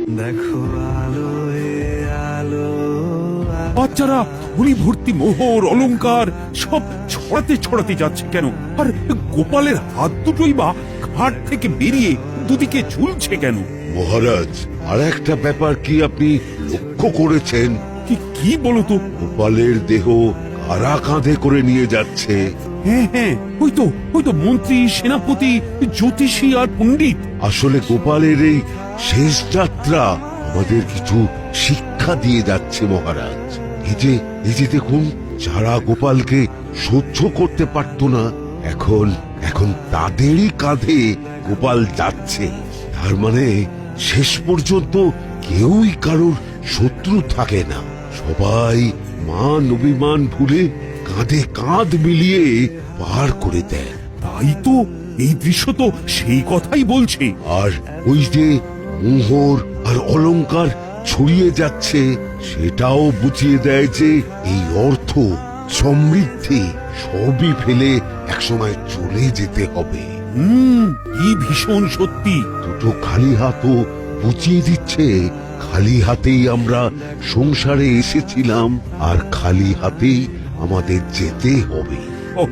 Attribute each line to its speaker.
Speaker 1: দেখো আলোয় আলো
Speaker 2: বাচ্চারা ভুলি ভর্তি মোহর অলংকার সব ছড়াতে ছড়াতে যাচ্ছে কেন? আর গোপালের হাত দুটোই বা ঘাট থেকে বেরিয়ে দুদিকে ঝুলছে কেন?
Speaker 3: মহারাজ, আর একটা ব্যাপার কি আপনি লক্ষ্য করেছেন?
Speaker 2: কি কি বলো তো?
Speaker 3: গোপালের দেহ কারা কাঁধে করে নিয়ে যাচ্ছে?
Speaker 2: হ্যাঁ হ্যাঁ, ওই তো মন্ত্রী, সেনাপতি, জ্যোতিষী আর পণ্ডিত।
Speaker 3: আসলে গোপালের এই শেষ যাত্রা আমাদের কিছু শিক্ষা দিয়ে যাচ্ছে মহারাজ। এই যে দেখুন, যারা গোপালকে সহ্য করতে পারত না, এখন তাদেরই কাঁধে গোপাল যাচ্ছে। তার মানে শেষ পর্যন্ত কেউই কারোর শত্রু থাকে না, সবাই মান অভিমান ভুলে কাঁধে কাঁধ মিলিয়ে পার করে দেয়।
Speaker 2: তাই তো, এই দৃশ্য তো সেই কথাই বলছে।
Speaker 3: আর ওই যে মোহর আর অলংকার ছড়িয়ে যাচ্ছে, সেটাও বুঝিয়ে দেয় যে এই অর্থ, সমৃদ্ধি সবই ফেলে একসময় চলে যেতে হবে।
Speaker 2: কি ভীষণ সত্যি।
Speaker 3: দুটো খালি হাতও বুঝিয়ে দিচ্ছে, খালি হাতেই আমরা সংসারে এসেছিলাম আর খালি হাতেই আমাদের যেতে হবে।
Speaker 2: ও